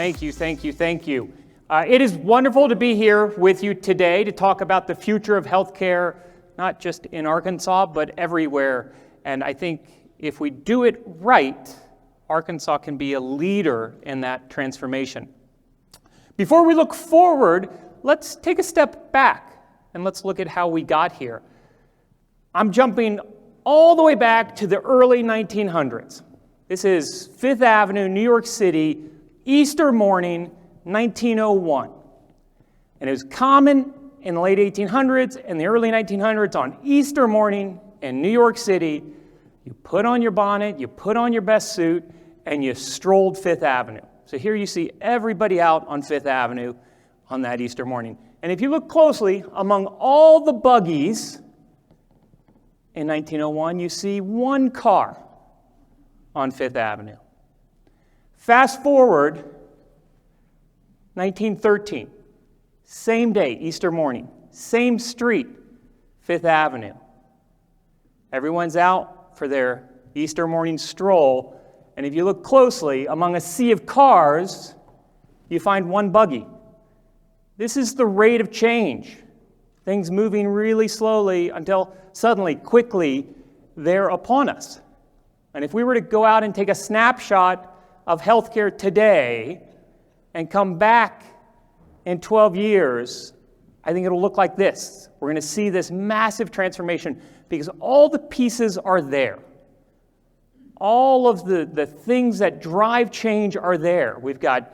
Thank you, thank you, thank you. It is wonderful to be here with you today to talk about the future of healthcare, not just in Arkansas, but everywhere. And I think if we do it right, Arkansas can be a leader in that transformation. Before we look forward, let's take a step back and let's look at how we got here. I'm jumping all the way back to the early 1900s. This is Fifth Avenue, New York City, Easter morning, 1901. And it was common in the late 1800s and the early 1900s on Easter morning in New York City, you put on your bonnet, you put on your best suit, and you strolled Fifth Avenue. So here you see everybody out on Fifth Avenue on that Easter morning. And if you look closely, among all the buggies in 1901, you see one car on Fifth Avenue. Fast forward, 1913, same day, Easter morning, same street, Fifth Avenue. Everyone's out for their Easter morning stroll, and if you look closely, among a sea of cars, you find one buggy. This is the rate of change. Things moving really slowly until suddenly, quickly, they're upon us. And if we were to go out and take a snapshot of healthcare today and come back in 12 years, I think it'll look like this. We're going to see this massive transformation because all the pieces are there. All of the things that drive change are there. We've got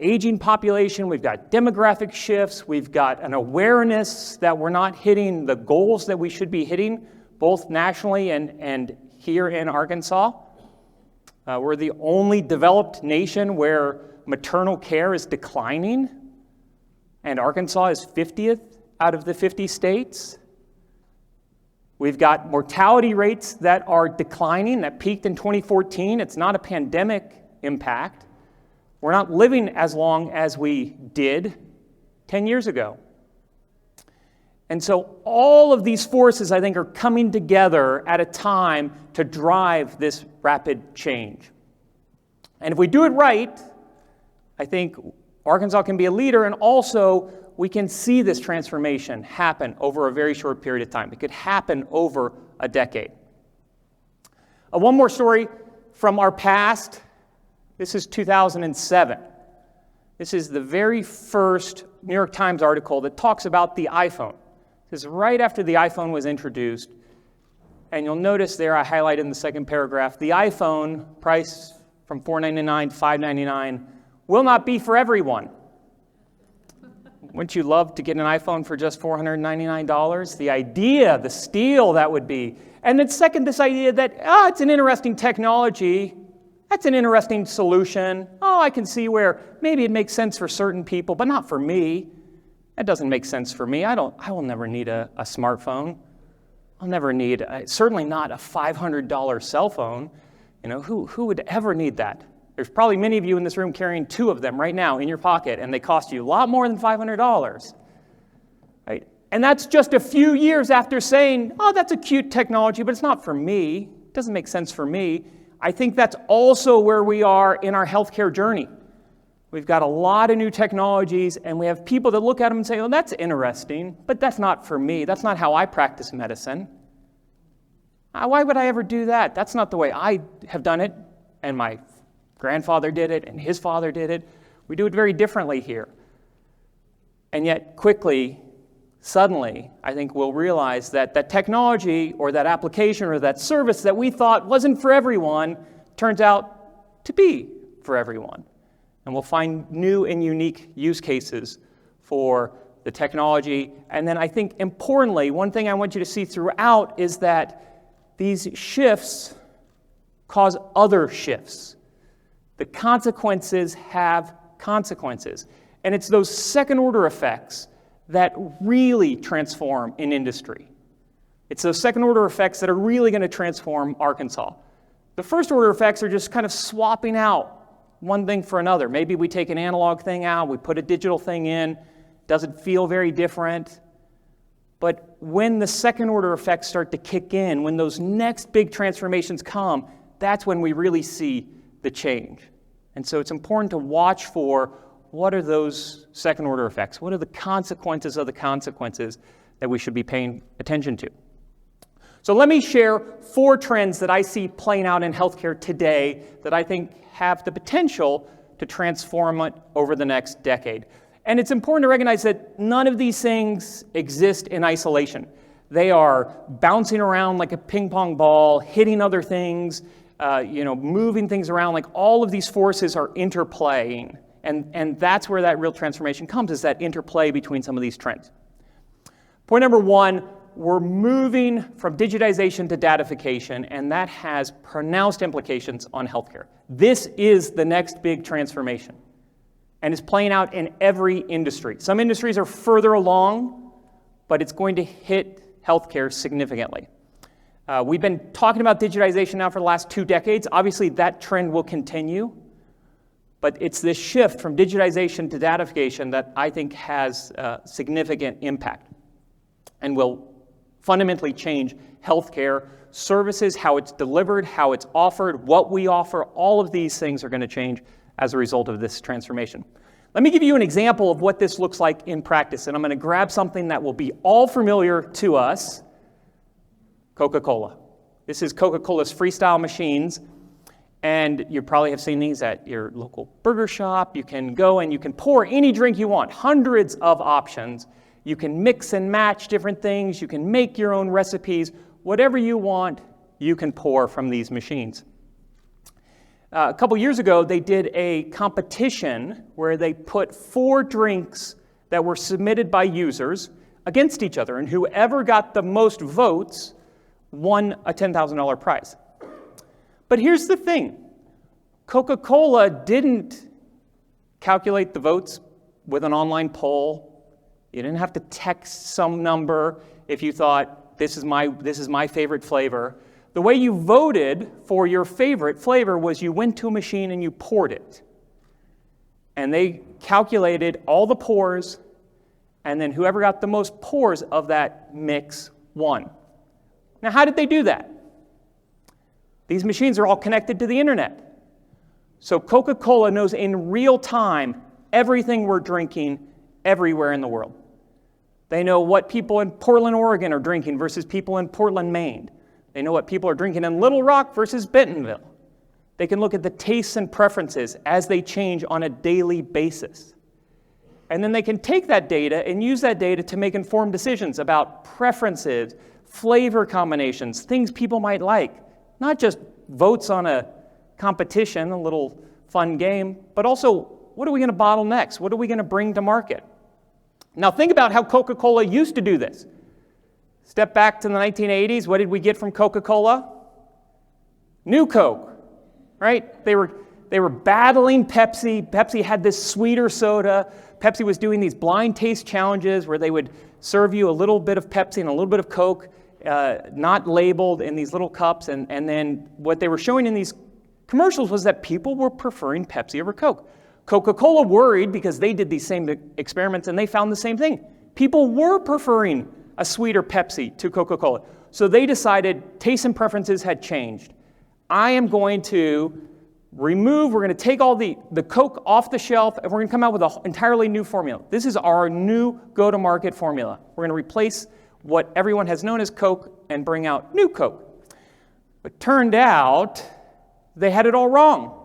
aging population, we've got demographic shifts, we've got an awareness that we're not hitting the goals that we should be hitting, both nationally and here in Arkansas. We're the only developed nation where maternal care is declining, and Arkansas is 50th out of the 50 states. We've got mortality rates that are declining, that peaked in 2014. It's not a pandemic impact. We're not living as long as we did 10 years ago. And so all of these forces, I think, are coming together at a time to drive this rapid change. And if we do it right, I think Arkansas can be a leader, and also we can see this transformation happen over a very short period of time. It could happen over a decade. One more story from our past. This is 2007. This is the very first New York Times article that talks about the iPhone. This is right after the iPhone was introduced. And you'll notice there, I highlighted in the second paragraph, the iPhone price from $499 to $599 will not be for everyone. Wouldn't you love to get an iPhone for just $499? The idea, the steal that would be. And then second, this idea that, it's an interesting technology. That's an interesting solution. I can see where maybe it makes sense for certain people, but not for me. That doesn't make sense for me. I will never need a smartphone. I'll never need, certainly not a $500 cell phone. Who would ever need that? There's probably many of you in this room carrying 2 of them right now in your pocket, and they cost you a lot more than $500. Right? And that's just a few years after saying, that's a cute technology, but it's not for me. It doesn't make sense for me. I think that's also where we are in our healthcare journey. We've got a lot of new technologies, and we have people that look at them and say, that's interesting, but that's not for me. That's not how I practice medicine. Why would I ever do that? That's not the way I have done it, and my grandfather did it, and his father did it. We do it very differently here. And yet, quickly, suddenly, I think we'll realize that that technology or that application or that service that we thought wasn't for everyone turns out to be for everyone. And we'll find new and unique use cases for the technology. And then I think, importantly, one thing I want you to see throughout is that these shifts cause other shifts. The consequences have consequences. And it's those second-order effects that really transform an industry. It's those second-order effects that are really going to transform Arkansas. The first-order effects are just kind of swapping out one thing for another. Maybe we take an analog thing out, we put a digital thing in, doesn't feel very different. But when the second-order effects start to kick in, when those next big transformations come, that's when we really see the change. And so it's important to watch for what are those second-order effects? What are the consequences of the consequences that we should be paying attention to? So let me share 4 trends that I see playing out in healthcare today that I think have the potential to transform it over the next decade. And it's important to recognize that none of these things exist in isolation. They are bouncing around like a ping pong ball, hitting other things, moving things around. Like all of these forces are interplaying. And that's where that real transformation comes, is that interplay between some of these trends. Point number 1, we're moving from digitization to datification, and that has pronounced implications on healthcare. This is the next big transformation, and it's playing out in every industry. Some industries are further along, but it's going to hit healthcare significantly. We've been talking about digitization now for the last 2 decades. Obviously, that trend will continue, but it's this shift from digitization to datification that I think has significant impact and will fundamentally change healthcare services, how it's delivered, how it's offered, what we offer. All of these things are going to change as a result of this transformation. Let me give you an example of what this looks like in practice, and I'm going to grab something that will be all familiar to us, Coca-Cola. This is Coca-Cola's Freestyle machines, and you probably have seen these at your local burger shop. You can go and you can pour any drink you want, hundreds of options. You can mix and match different things. You can make your own recipes. Whatever you want, you can pour from these machines. A couple years ago, they did a competition where they put 4 drinks that were submitted by users against each other, and whoever got the most votes won a $10,000 prize. But here's the thing. Coca-Cola didn't calculate the votes with an online poll. You didn't have to text some number if you thought, this is my favorite flavor. The way you voted for your favorite flavor was you went to a machine and you poured it. And they calculated all the pours, and then whoever got the most pours of that mix won. Now, how did they do that? These machines are all connected to the internet. So Coca-Cola knows in real time everything we're drinking everywhere in the world. They know what people in Portland, Oregon are drinking versus people in Portland, Maine. They know what people are drinking in Little Rock versus Bentonville. They can look at the tastes and preferences as they change on a daily basis. And then they can take that data and use that data to make informed decisions about preferences, flavor combinations, things people might like. Not just votes on a competition, a little fun game, but also what are we going to bottle next? What are we going to bring to market? Now think about how Coca-Cola used to do this. Step back to the 1980s, what did we get from Coca-Cola? New Coke, right? They were battling Pepsi. Pepsi had this sweeter soda. Pepsi was doing these blind taste challenges where they would serve you a little bit of Pepsi and a little bit of Coke, not labeled, in these little cups. And then what they were showing in these commercials was that people were preferring Pepsi over Coke. Coca-Cola worried because they did these same experiments and they found the same thing. People were preferring a sweeter Pepsi to Coca-Cola. So they decided tastes and preferences had changed. I am going to we're going to take all the Coke off the shelf and we're going to come out with an entirely new formula. This is our new go-to-market formula. We're going to replace what everyone has known as Coke and bring out new Coke. But turned out they had it all wrong.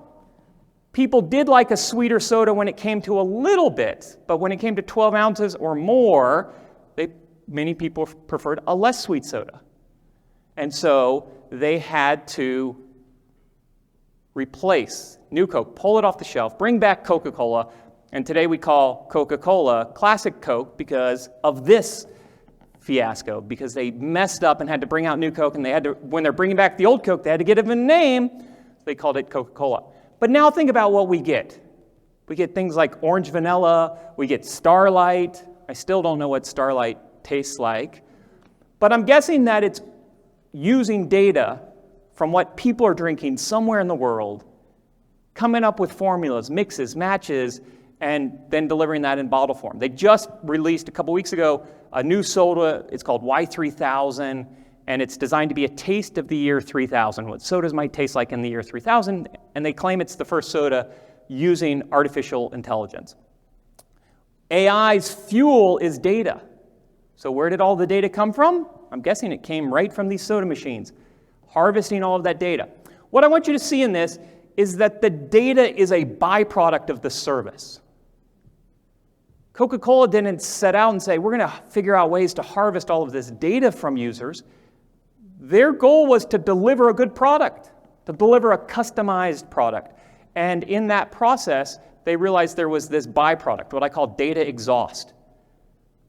People did like a sweeter soda when it came to a little bit, but when it came to 12 ounces or more, many people preferred a less sweet soda. And so they had to replace new Coke, pull it off the shelf, bring back Coca-Cola, and today we call Coca-Cola Classic Coke because of this fiasco, because they messed up and had to bring out new Coke, and they had to, when they're bringing back the old Coke, they had to give it a name, so they called it Coca-Cola. But now think about what we get. We get things like orange vanilla, we get Starlight. I still don't know what Starlight tastes like, but I'm guessing that it's using data from what people are drinking somewhere in the world, coming up with formulas, mixes, matches, and then delivering that in bottle form. They just released a couple weeks ago a new soda. It's called Y3000, and it's designed to be a taste of the year 3000, what sodas might taste like in the year 3000, and they claim it's the first soda using artificial intelligence. AI's fuel is data. So where did all the data come from? I'm guessing it came right from these soda machines, harvesting all of that data. What I want you to see in this is that the data is a byproduct of the service. Coca-Cola didn't set out and say, we're going to figure out ways to harvest all of this data from users. Their goal was to deliver a good product, to deliver a customized product. And in that process, they realized there was this byproduct, what I call data exhaust.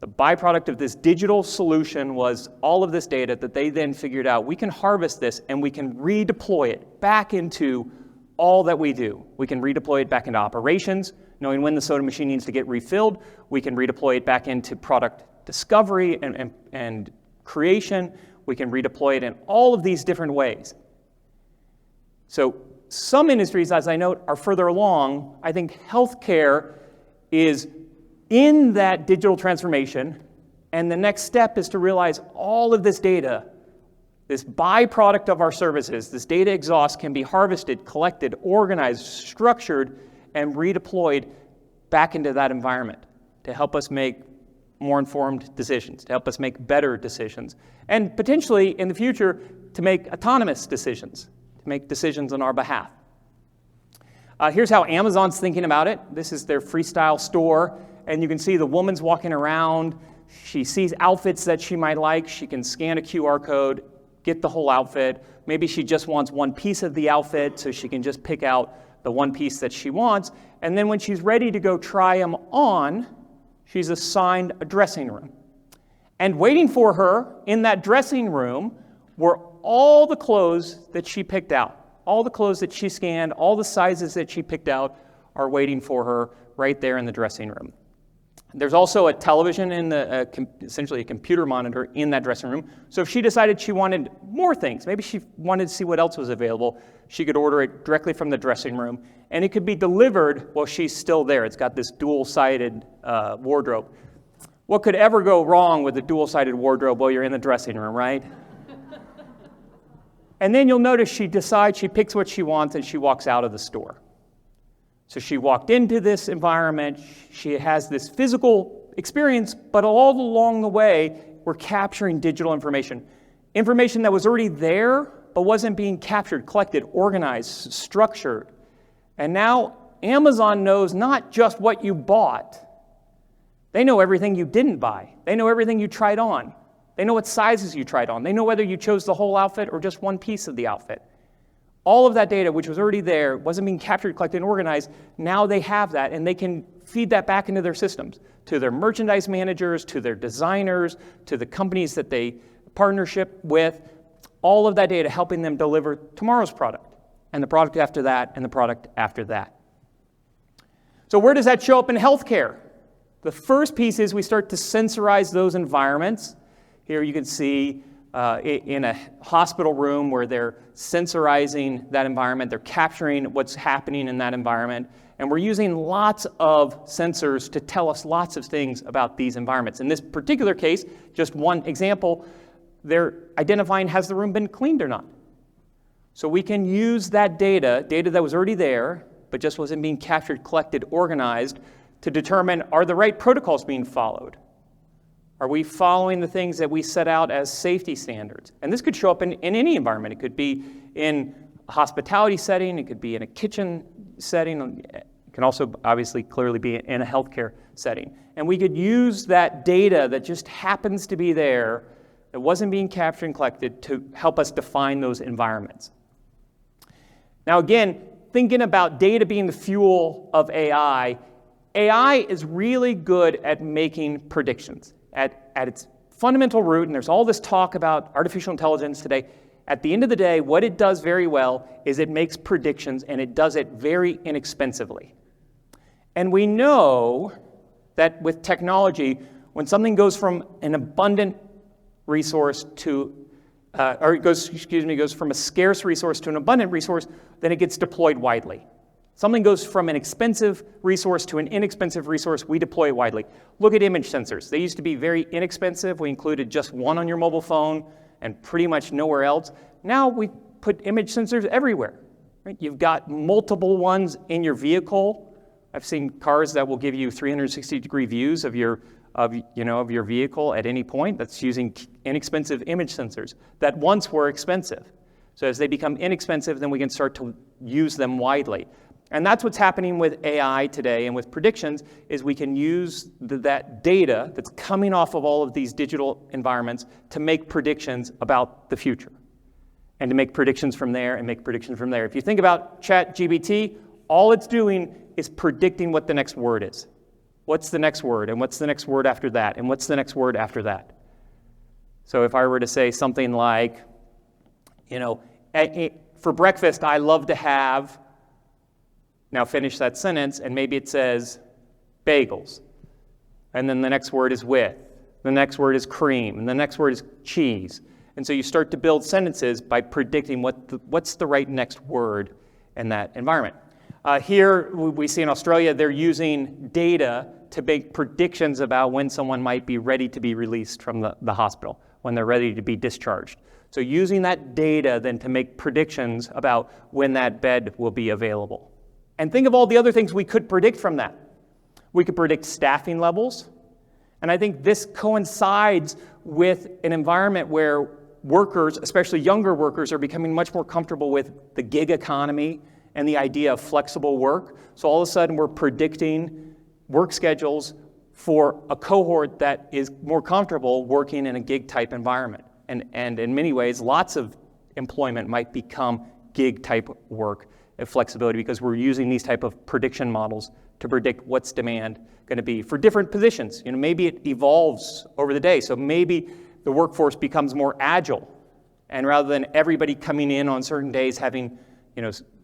The byproduct of this digital solution was all of this data that they then figured out, we can harvest this and we can redeploy it back into all that we do. We can redeploy it back into operations, knowing when the soda machine needs to get refilled. We can redeploy it back into product discovery and creation. We can redeploy it in all of these different ways. So some industries, as I note, are further along. I think healthcare is in that digital transformation, and the next step is to realize all of this data, this byproduct of our services, this data exhaust can be harvested, collected, organized, structured, and redeployed back into that environment to help us make more informed decisions, to help us make better decisions, and potentially in the future to make autonomous decisions, to make decisions on our behalf. Here's how Amazon's thinking about it. This is their freestyle store. And you can see the woman's walking around. She sees outfits that she might like. She can scan a QR code, get the whole outfit. Maybe she just wants one piece of the outfit, so she can just pick out the one piece that she wants. And then when she's ready to go try them on, she's assigned a dressing room. And waiting for her in that dressing room were all the clothes that she picked out. All the clothes that she scanned, all the sizes that she picked out are waiting for her right there in the dressing room. There's also a television in essentially a computer monitor in that dressing room. So if she decided she wanted more things, maybe she wanted to see what else was available, she could order it directly from the dressing room, and it could be delivered while she's still there. It's got this dual-sided wardrobe. What could ever go wrong with a dual-sided wardrobe while you're in the dressing room, right? And then you'll notice she picks what she wants, and she walks out of the store. So she walked into this environment, she has this physical experience, but all along the way, we're capturing digital information. Information that was already there, but wasn't being captured, collected, organized, structured. And now Amazon knows not just what you bought, they know everything you didn't buy. They know everything you tried on. They know what sizes you tried on. They know whether you chose the whole outfit or just one piece of the outfit. All of that data, which was already there, wasn't being captured, collected, and organized, now they have that, and they can feed that back into their systems, to their merchandise managers, to their designers, to the companies that they partnership with, all of that data helping them deliver tomorrow's product, and the product after that, and the product after that. So where does that show up in healthcare? The first piece is we start to sensorize those environments. Here you can see in a hospital room where they're sensorizing that environment, they're capturing what's happening in that environment, and we're using lots of sensors to tell us lots of things about these environments. In this particular case, just one example, they're identifying has the room been cleaned or not. So we can use that data that was already there, but just wasn't being captured, collected, organized, to determine are the right protocols being followed? Are we following the things that we set out as safety standards? And this could show up in any environment. It could be in a hospitality setting. It could be in a kitchen setting. It can also obviously clearly be in a healthcare setting. And we could use that data that just happens to be there, that wasn't being captured and collected, to help us define those environments. Now again, thinking about data being the fuel of AI is really good at making predictions. At its fundamental root, and there's all this talk about artificial intelligence today, at the end of the day, what it does very well is it makes predictions, and it does it very inexpensively. And we know that with technology, when something goes from an abundant resource to, goes from a scarce resource to an abundant resource, then it gets deployed widely. Something goes from an expensive resource to an inexpensive resource, we deploy it widely. Look at image sensors. They used to be very inexpensive. We included just one on your mobile phone and pretty much nowhere else. Now we put image sensors everywhere. right? You've got multiple ones in your vehicle. I've seen cars that will give you 360-degree views of your vehicle at any point. That's using inexpensive image sensors that once were expensive. So as they become inexpensive, then we can start to use them widely. And that's what's happening with AI today and with predictions, is we can use that data that's coming off of all of these digital environments to make predictions about the future. And to make predictions from there and make predictions from there. If you think about ChatGPT, all it's doing is predicting what the next word is. What's the next word? And what's the next word after that? And what's the next word after that? So if I were to say something like, for breakfast, I love to have, now finish that sentence, and maybe it says bagels. And then the next word is with. The next word is cream. And the next word is cheese. And so you start to build sentences by predicting what's the right next word in that environment. Here we see in Australia, they're using data to make predictions about when someone might be ready to be released from the hospital, when they're ready to be discharged. So using that data then to make predictions about when that bed will be available. And think of all the other things we could predict from that. We could predict staffing levels. And I think this coincides with an environment where workers, especially younger workers, are becoming much more comfortable with the gig economy and the idea of flexible work. So all of a sudden we're predicting work schedules for a cohort that is more comfortable working in a gig type environment. And in many ways, lots of employment might become gig type work and flexibility because we're using these type of prediction models to predict what's demand going to be for different positions. Maybe it evolves over the day. So maybe the workforce becomes more agile. And rather than everybody coming in on certain days having,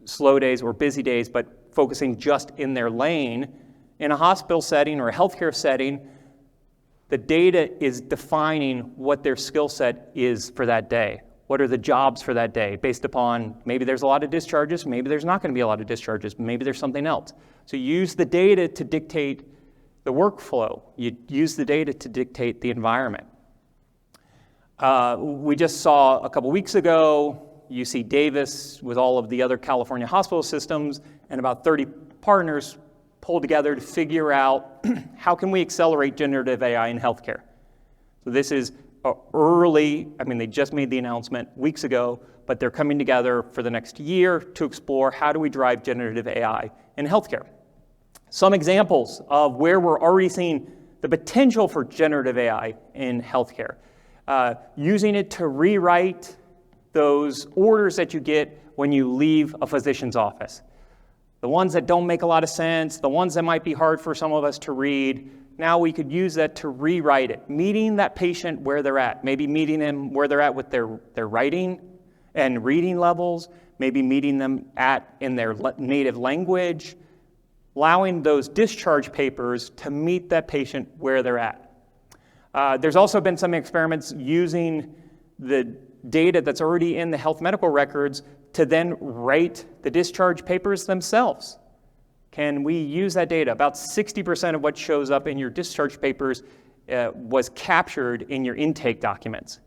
slow days or busy days, but focusing just in their lane, in a hospital setting or a healthcare setting, the data is defining what their skill set is for that day. What are the jobs for that day based upon maybe there's a lot of discharges, maybe there's not going to be a lot of discharges, maybe there's something else. So you use the data to dictate the workflow. You use the data to dictate the environment. We just saw a couple weeks ago, UC Davis with all of the other California hospital systems and about 30 partners pulled together to figure out how can we accelerate generative AI in healthcare. So this is they just made the announcement weeks ago, but they're coming together for the next year to explore how do we drive generative AI in healthcare. Some examples of where we're already seeing the potential for generative AI in healthcare. Using it to rewrite those orders that you get when you leave a physician's office. The ones that don't make a lot of sense, the ones that might be hard for some of us to read, now we could use that to rewrite it, meeting that patient where they're at, maybe meeting them where they're at with their writing and reading levels, maybe meeting them in their native language, allowing those discharge papers to meet that patient where they're at. There's also been some experiments using the data that's already in the health medical records to then write the discharge papers themselves. Can we use that data? About 60% of what shows up in your discharge papers was captured in your intake documents.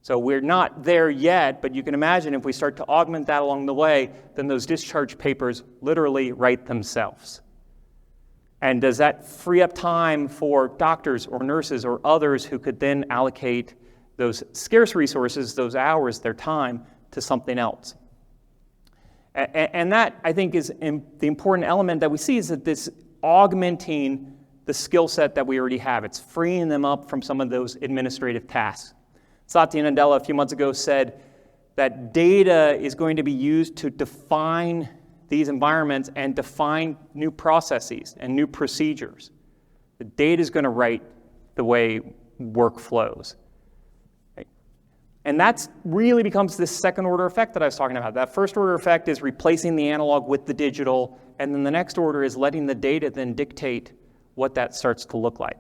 So we're not there yet, but you can imagine if we start to augment that along the way, then those discharge papers literally write themselves. And does that free up time for doctors or nurses or others who could then allocate those scarce resources, those hours, their time, to something else? And that, I think, is the important element that we see is that this augmenting the skill set that we already have. It's freeing them up from some of those administrative tasks. Satya Nadella a few months ago said that data is going to be used to define these environments and define new processes and new procedures. The data is going to write the way work flows. And that really becomes this second order effect that I was talking about. That first order effect is replacing the analog with the digital, and then the next order is letting the data then dictate what that starts to look like.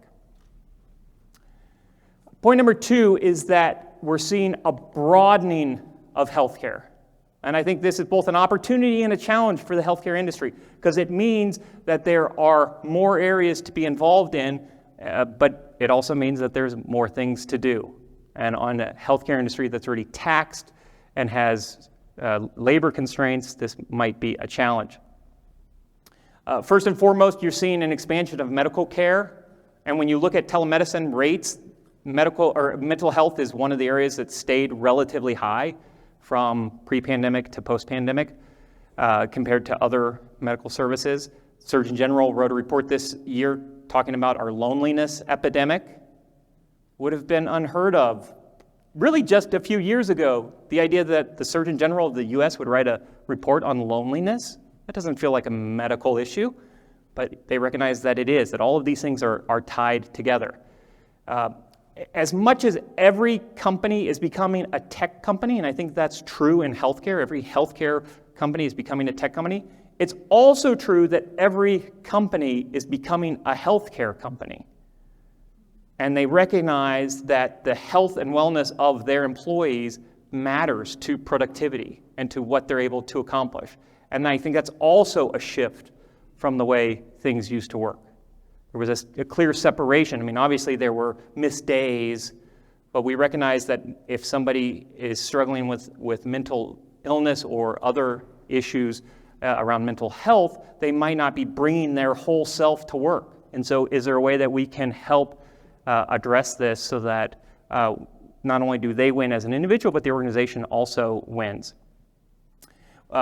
Point number 2 is that we're seeing a broadening of healthcare. And I think this is both an opportunity and a challenge for the healthcare industry, because it means that there are more areas to be involved in, but it also means that there's more things to do. And on a healthcare industry that's already taxed and has labor constraints, this might be a challenge. First and foremost, you're seeing an expansion of medical care. And when you look at telemedicine rates, mental health is one of the areas that stayed relatively high from pre-pandemic to post-pandemic compared to other medical services. Surgeon General wrote a report this year talking about our loneliness epidemic. Would have been unheard of really just a few years ago. The idea that the Surgeon General of the US would write a report on loneliness, that doesn't feel like a medical issue, but they recognize that it is, that all of these things are tied together. As much as every company is becoming a tech company, and I think that's true in healthcare, every healthcare company is becoming a tech company, it's also true that every company is becoming a healthcare company. And they recognize that the health and wellness of their employees matters to productivity and to what they're able to accomplish. And I think that's also a shift from the way things used to work. There was a clear separation. I mean, obviously there were missed days, but we recognize that if somebody is struggling with mental illness or other issues around mental health, they might not be bringing their whole self to work. And so is there a way that we can help address this so that not only do they win as an individual, but the organization also wins?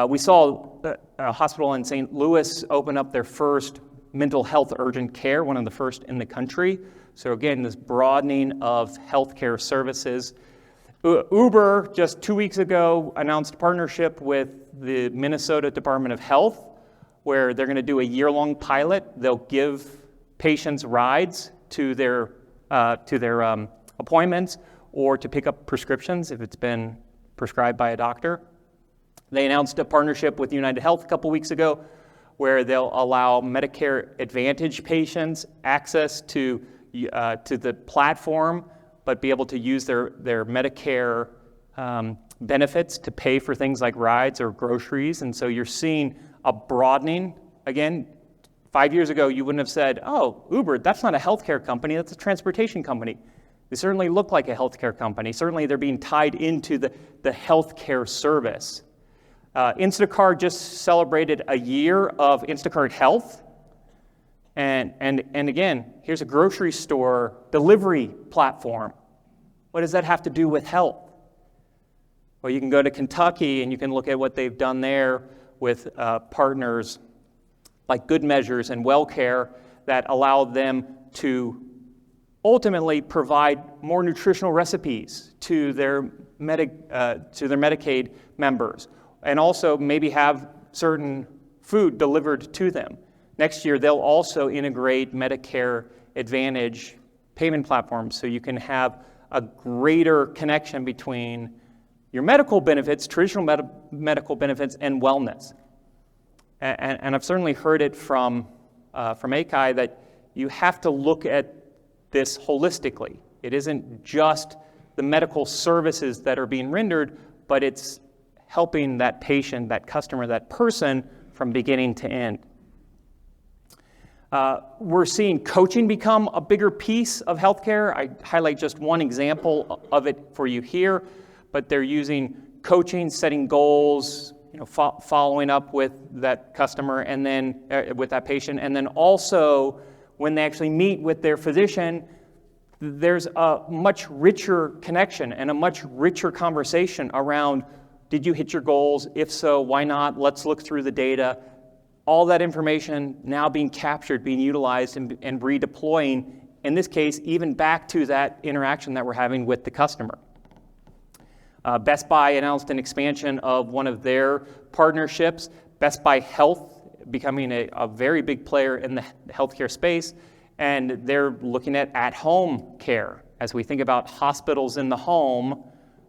We saw a hospital in St. Louis open up their first mental health urgent care, one of the first in the country. So again, this broadening of healthcare services. Uber, just 2 weeks ago, announced a partnership with the Minnesota Department of Health, where they're going to do a year-long pilot. They'll give patients rides to their appointments or to pick up prescriptions if it's been prescribed by a doctor. They announced a partnership with United Health a couple weeks ago where they'll allow Medicare Advantage patients access to the platform, but be able to use their Medicare benefits to pay for things like rides or groceries. And so you're seeing a broadening. Again, 5 years ago, you wouldn't have said, oh, Uber, that's not a healthcare company, that's a transportation company. They certainly look like a healthcare company. Certainly they're being tied into the healthcare service. Instacart just celebrated a year of Instacart Health. And again, here's a grocery store delivery platform. What does that have to do with health? Well, you can go to Kentucky and you can look at what they've done there with partners like Good Measures and WellCare that allow them to ultimately provide more nutritional recipes to their Medicaid members, and also maybe have certain food delivered to them. Next year, they'll also integrate Medicare Advantage payment platforms so you can have a greater connection between your medical benefits, traditional medical benefits, and wellness. And I've certainly heard it from ACI that you have to look at this holistically. It isn't just the medical services that are being rendered, but it's helping that patient, that customer, that person from beginning to end. We're seeing coaching become a bigger piece of healthcare. I highlight just one example of it for you here, but they're using coaching, setting goals, following up with that customer and then with that patient, and then also when they actually meet with their physician, there's a much richer connection and a much richer conversation around, did you hit your goals? If so, why not? Let's look through the data. All that information now being captured, being utilized, and redeploying, in this case, even back to that interaction that we're having with the customer. Best Buy announced an expansion of one of their partnerships, Best Buy Health becoming a very big player in the healthcare space, and they're looking at home care. As we think about hospitals in the home,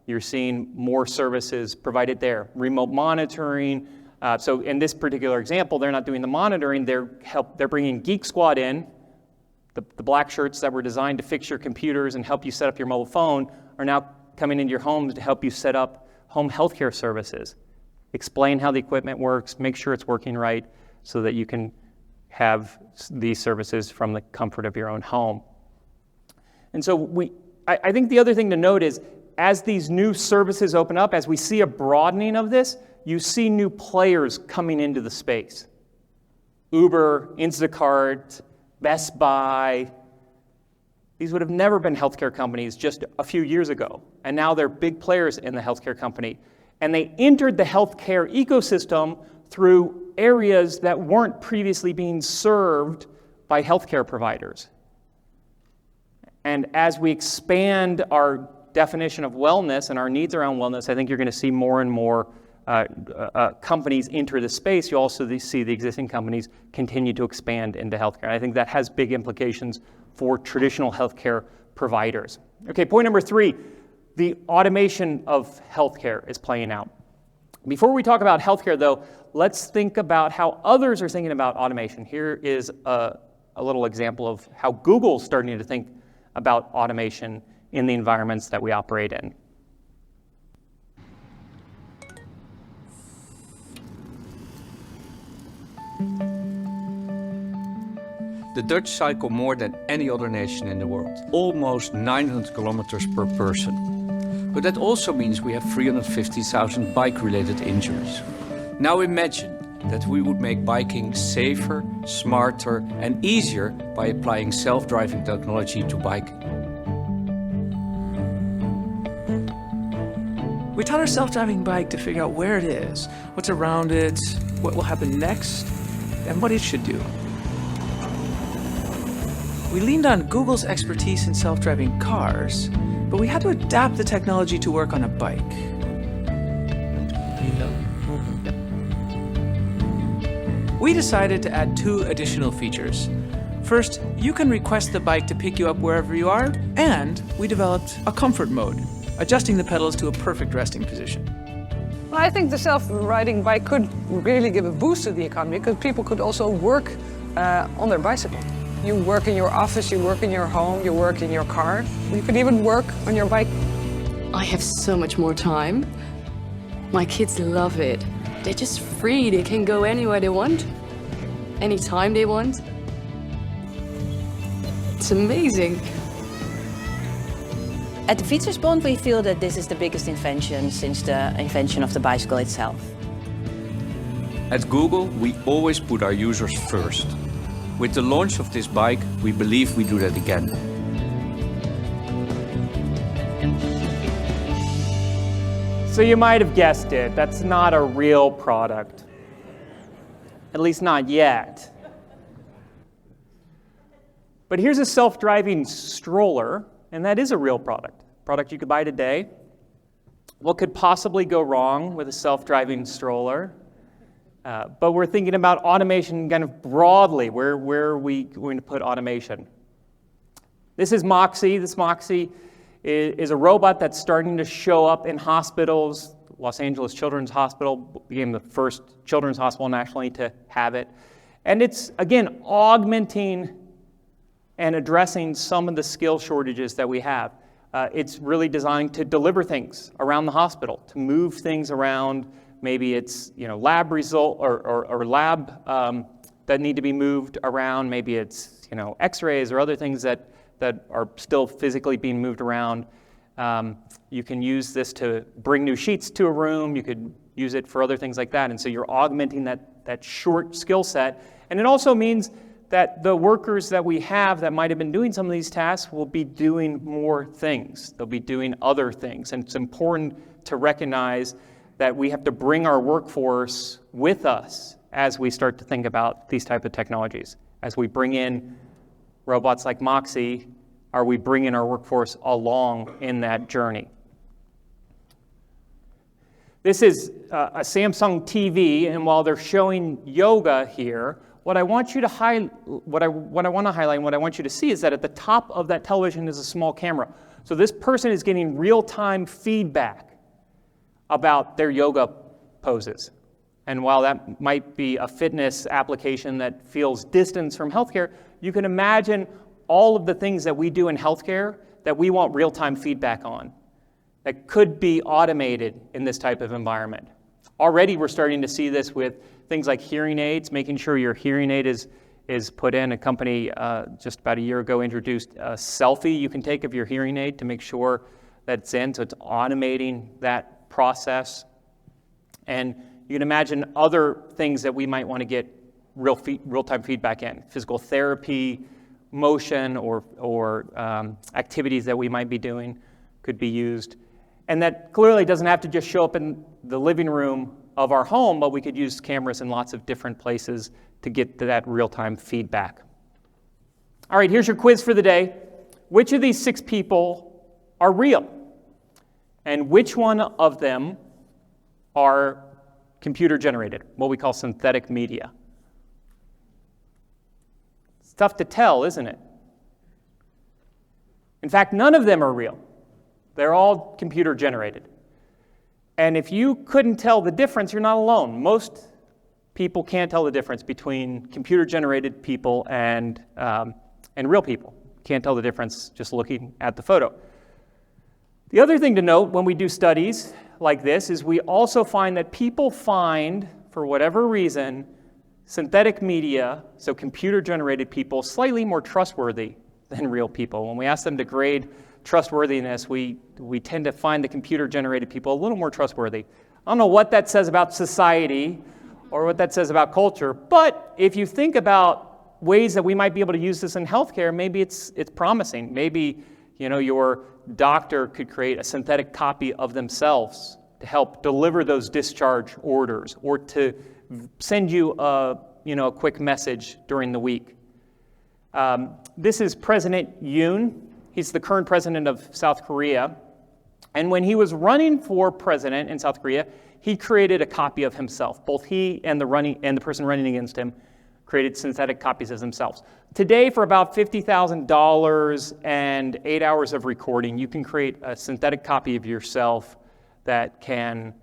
you're seeing more services provided there. Remote monitoring. So in this particular example, they're not doing the monitoring, they're bringing Geek Squad in. The black shirts that were designed to fix your computers and help you set up your mobile phone are now coming into your home to help you set up home healthcare services. Explain how the equipment works, make sure it's working right so that you can have these services from the comfort of your own home. And so I think the other thing to note is as these new services open up, as we see a broadening of this, you see new players coming into the space. Uber, Instacart, Best Buy. These would have never been healthcare companies just a few years ago, and now they're big players in the healthcare company. And they entered the healthcare ecosystem through areas that weren't previously being served by healthcare providers. And as we expand our definition of wellness and our needs around wellness, I think you're going to see more and more companies enter the space. You also see the existing companies continue to expand into healthcare. And I think that has big implications for traditional healthcare providers. Okay, point number 3, the automation of healthcare is playing out. Before we talk about healthcare, though, let's think about how others are thinking about automation. Here is a little example of how Google's starting to think about automation in the environments that we operate in. The Dutch cycle more than any other nation in the world, almost 900 kilometers per person. But that also means we have 350,000 bike-related injuries. Now imagine that we would make biking safer, smarter and easier by applying self-driving technology to biking. We taught our self-driving bike to figure out where it is, what's around it, what will happen next, and what it should do. We leaned on Google's expertise in self-driving cars, but we had to adapt the technology to work on a bike. We decided to add 2 additional features. First, you can request the bike to pick you up wherever you are, and we developed a comfort mode, adjusting the pedals to a perfect resting position. Well, I think the self-riding bike could really give a boost to the economy because people could also work on their bicycle. You work in your office, you work in your home, you work in your car. You could even work on your bike. I have so much more time. My kids love it. They're just free. They can go anywhere they want, anytime they want. It's amazing. At the Futurist, we feel that this is the biggest invention since the invention of the bicycle itself. At Google, we always put our users first. With the launch of this bike, we believe we do that again. So you might have guessed it, that's not a real product. At least not yet. But here's a self-driving stroller, and that is a real product you could buy today. What could possibly go wrong with a self-driving stroller? But we're thinking about automation kind of broadly. Where are we going to put automation? This is Moxie. This Moxie is a robot that's starting to show up in hospitals. Los Angeles Children's Hospital became the first children's hospital nationally to have it. And it's, again, augmenting and addressing some of the skill shortages that we have. It's really designed to deliver things around the hospital, to move things around. Maybe it's lab result or lab that need to be moved around. Maybe it's X-rays or other things that are still physically being moved around. You can use this to bring new sheets to a room. You could use it for other things like that. And so you're augmenting that short skill set. And it also means that the workers that we have that might have been doing some of these tasks will be doing more things. They'll be doing other things. And it's important to recognize that we have to bring our workforce with us as we start to think about these type of technologies. As we bring in robots like Moxie, are we bringing our workforce along in that journey? This is a Samsung TV, and while they're showing yoga here, what I want to highlight and what I want you to see is that at the top of that television is a small camera. So this person is getting real-time feedback about their yoga poses. And while that might be a fitness application that feels distant from healthcare, you can imagine all of the things that we do in healthcare that we want real-time feedback on that could be automated in this type of environment. Already we're starting to see this with things like hearing aids, making sure your hearing aid is put in. A company just about a year ago introduced a selfie you can take of your hearing aid to make sure that's in, so it's automating that process. And you can imagine other things that we might want to get real-time feedback in, physical therapy, motion, or activities that we might be doing could be used. And that clearly doesn't have to just show up in the living room of our home, but we could use cameras in lots of different places to get to that real-time feedback. All right, here's your quiz for the day. Which of these 6 people are real? And which one of them are computer-generated, what we call synthetic media? It's tough to tell, isn't it? In fact, none of them are real. They're all computer-generated. And if you couldn't tell the difference, you're not alone. Most people can't tell the difference between computer-generated people and real people. Can't tell the difference just looking at the photo. The other thing to note when we do studies like this is we also find that people find, for whatever reason, synthetic media, so computer-generated people, slightly more trustworthy than real people. When we ask them to grade trustworthiness, we tend to find the computer-generated people a little more trustworthy. I don't know what that says about society or what that says about culture, but if you think about ways that we might be able to use this in healthcare, maybe it's promising. Maybe, your doctor could create a synthetic copy of themselves to help deliver those discharge orders or to send you a quick message during the week. This is President Yoon. He's the current president of South Korea. And when he was running for president in South Korea, he created a copy of himself. Both he and the person running against him created synthetic copies of themselves. Today, for about $50,000 and 8 hours of recording, you can create a synthetic copy of yourself that can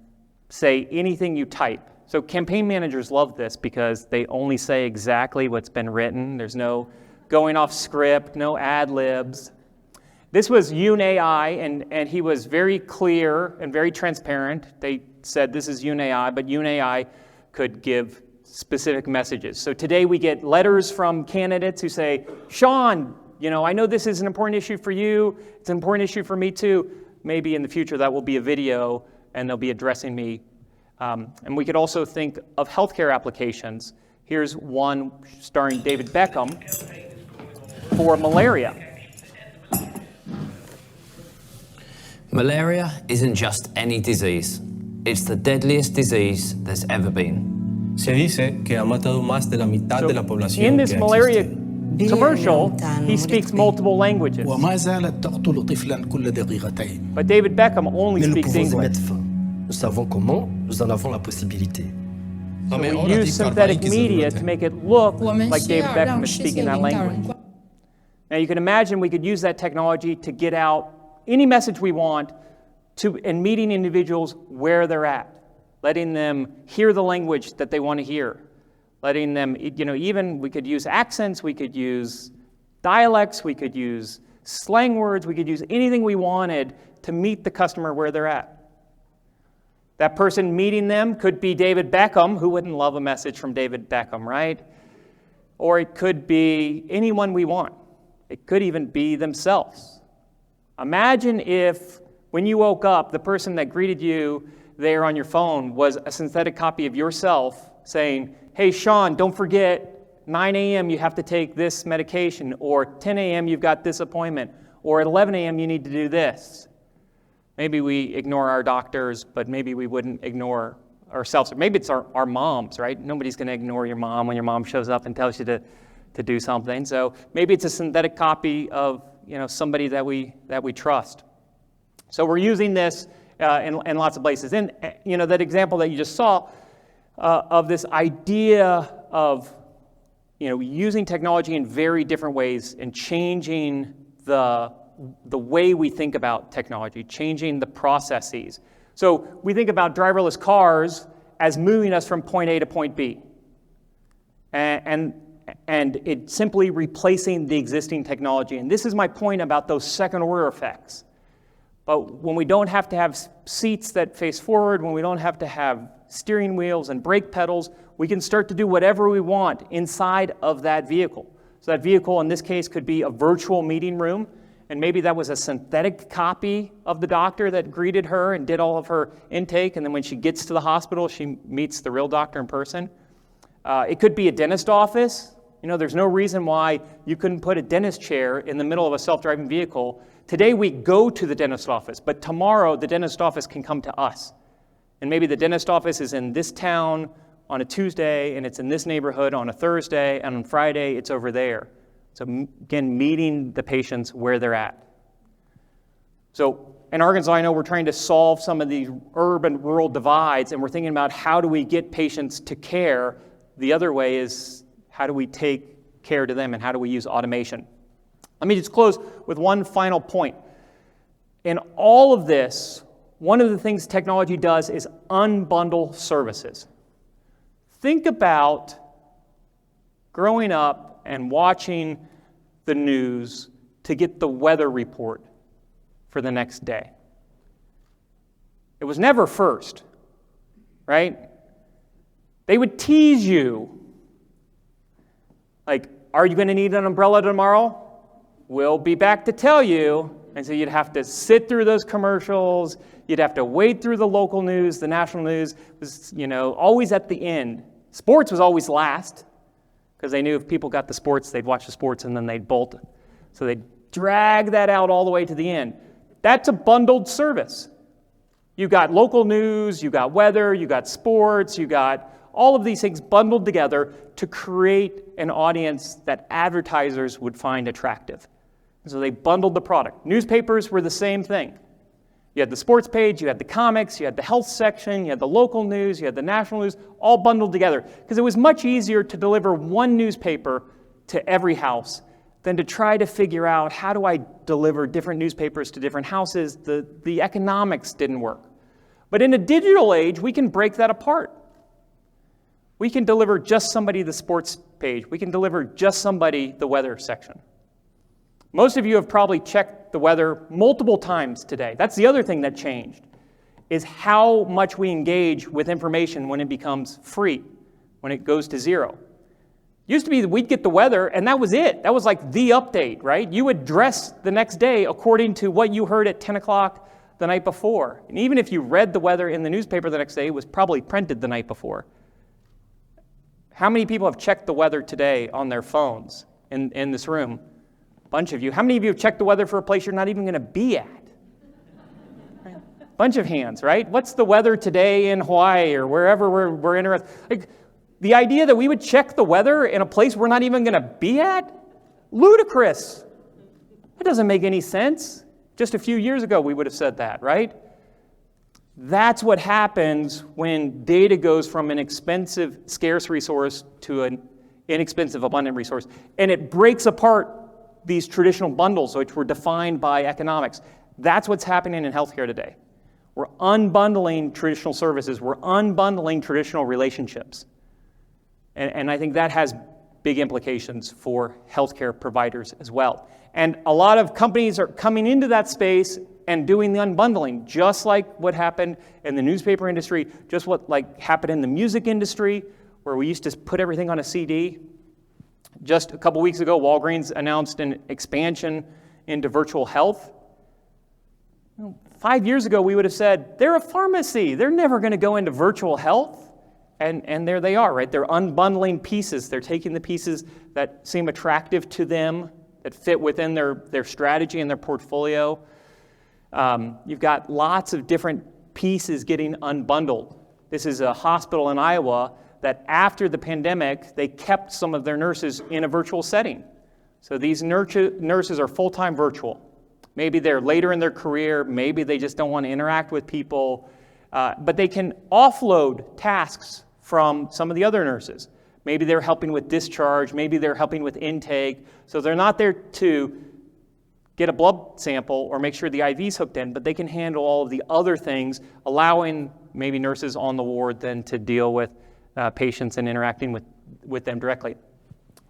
say anything you type. So campaign managers love this because they only say exactly what's been written. There's no going off script, no ad libs. This was Yoon AI, and he was very clear and very transparent. They said this is Yoon AI, but Yoon AI could give specific messages. So today we get letters from candidates who say, Shawn, I know this is an important issue for you. It's an important issue for me too. Maybe in the future that will be a video and they'll be addressing me. And we could also think of healthcare applications. Here's one starring David Beckham for malaria. Malaria isn't just any disease. It's the deadliest disease there's ever been. Se dice que ha matado más de la mitad de la población. In this malaria commercial, he speaks multiple languages. وما زالت تقتل طفلا كل دقيقتين. But David Beckham only speaks English. Nous savons comment, nous en avons la possibilité. So we use synthetic media to make it look like David Beckham is speaking that language. Now you can imagine we could use that technology to get out any message we want and meeting individuals where they're at, letting them hear the language that they want to hear, letting them, even we could use accents, we could use dialects, we could use slang words, we could use anything we wanted to meet the customer where they're at. That person meeting them could be David Beckham. Who wouldn't love a message from David Beckham, right? Or it could be anyone we want. It could even be themselves. Imagine if, when you woke up, the person that greeted you there on your phone was a synthetic copy of yourself saying, hey, Shawn, don't forget, 9 a.m. you have to take this medication, or 10 a.m. you've got this appointment, or at 11 a.m. you need to do this. Maybe we ignore our doctors, but maybe we wouldn't ignore ourselves. Or maybe it's our moms, right? Nobody's going to ignore your mom when your mom shows up and tells you to do something. So maybe it's a synthetic copy of somebody that we trust. So we're using this in lots of places. And that example that you just saw of this idea of using technology in very different ways and changing the way we think about technology, changing the processes. So we think about driverless cars as moving us from point A to point B. And it's simply replacing the existing technology. And this is my point about those second-order effects. But when we don't have to have seats that face forward, when we don't have to have steering wheels and brake pedals, we can start to do whatever we want inside of that vehicle. So that vehicle, in this case, could be a virtual meeting room. and maybe that was a synthetic copy of the doctor that greeted her and did all of her intake, and then when she gets to the hospital, she meets the real doctor in person. It could be a dentist office. You know, there's no reason why you couldn't put a dentist chair in the middle of a self-driving vehicle. Today we go to the dentist office, but tomorrow the dentist office can come to us. And maybe the dentist office is in this town on a Tuesday, and it's in this neighborhood on a Thursday, and on Friday it's over there. So again, meeting the patients where they're at. So in Arkansas, I know we're trying to solve some of these urban-rural divides, and we're thinking about how do we get patients to care. The other way is how do we take care to them, and how do we use automation? Let me just close with one final point. In all of this, one of the things technology does is unbundle services. Think about growing up and watching the news to get the weather report for the next day. It was never first, right? They would tease you. Like, are you going to need an umbrella tomorrow? We'll be back to tell you. And so you'd have to sit through those commercials. You'd have to wade through the local news. The national news was, always at the end. Sports was always last, because they knew if people got the sports, they'd watch the sports and then they'd bolt. So they'd drag that out all the way to the end. That's a bundled service. You got local news, you got weather, you got sports, you got all of these things bundled together to create an audience that advertisers would find attractive. And so they bundled the product. Newspapers were the same thing. You had the sports page, you had the comics, you had the health section, you had the local news, you had the national news, all bundled together. Because it was much easier to deliver one newspaper to every house than to try to figure out how do I deliver different newspapers to different houses. The economics didn't work. But in a digital age, we can break that apart. We can deliver just somebody the sports page. We can deliver just somebody the weather section. Most of you have probably checked the weather multiple times today. That's the other thing that changed, is how much we engage with information when it becomes free, when it goes to zero. Used to be that we'd get the weather, and that was it. That was like the update, right? You would dress the next day according to what you heard at 10 o'clock the night before. And even if you read the weather in the newspaper the next day, it was probably printed the night before. How many people have checked the weather today on their phones in this room? A bunch of you. How many of you have checked the weather for a place you're not even going to be at? Right? Bunch of hands, right? What's the weather today in Hawaii or wherever we're interested? Like, the idea that we would check the weather in a place we're not even going to be at? Ludicrous. That doesn't make any sense. Just a few years ago we would have said that, right? That's what happens when data goes from an expensive, scarce resource to an inexpensive, abundant resource. And it breaks apart these traditional bundles, which were defined by economics. That's what's happening in healthcare today. We're unbundling traditional services. We're unbundling traditional relationships. And I think that has big implications for healthcare providers as well. And a lot of companies are coming into that space and doing the unbundling, just like what happened in the newspaper industry, just what happened in the music industry, where we used to put everything on a CD. Just a couple weeks ago, Walgreens announced an expansion into virtual health. 5 years ago, we would have said, they're a pharmacy. They're never going to go into virtual health. And there they are, right? They're unbundling pieces. They're taking the pieces that seem attractive to them, that fit within their strategy and their portfolio. You've got lots of different pieces getting unbundled. This is a hospital in Iowa that after the pandemic, they kept some of their nurses in a virtual setting. So these nurses are full-time virtual. Maybe they're later in their career, maybe they just don't want to interact with people, but they can offload tasks from some of the other nurses. Maybe they're helping with discharge, maybe they're helping with intake, so they're not there to get a blood sample or make sure the IV's hooked in, but they can handle all of the other things, allowing maybe nurses on the ward then to deal with patients and interacting with them directly.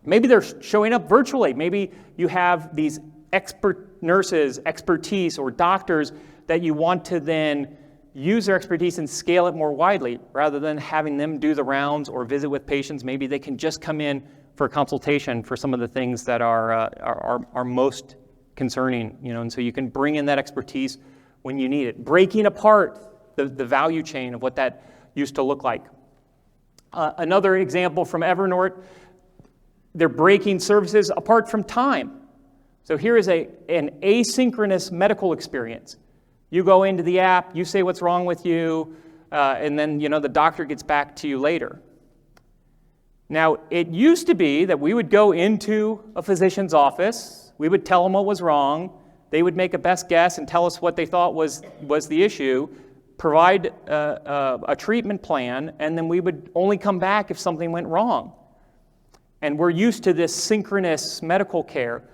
Maybe they're showing up virtually. Maybe you have these expert nurses, expertise, or doctors that you want to then use their expertise and scale it more widely rather than having them do the rounds or visit with patients. Maybe they can just come in for a consultation for some of the things that are most concerning, and so you can bring in that expertise when you need it. Breaking apart the value chain of what that used to look like. Another example from Evernorth, they're breaking services apart from time. So here is an asynchronous medical experience. You go into the app, you say what's wrong with you, and then the doctor gets back to you later. Now, it used to be that we would go into a physician's office, we would tell them what was wrong, they would make a best guess and tell us what they thought was the issue, provide a treatment plan, and then we would only come back if something went wrong. And we're used to this synchronous medical care.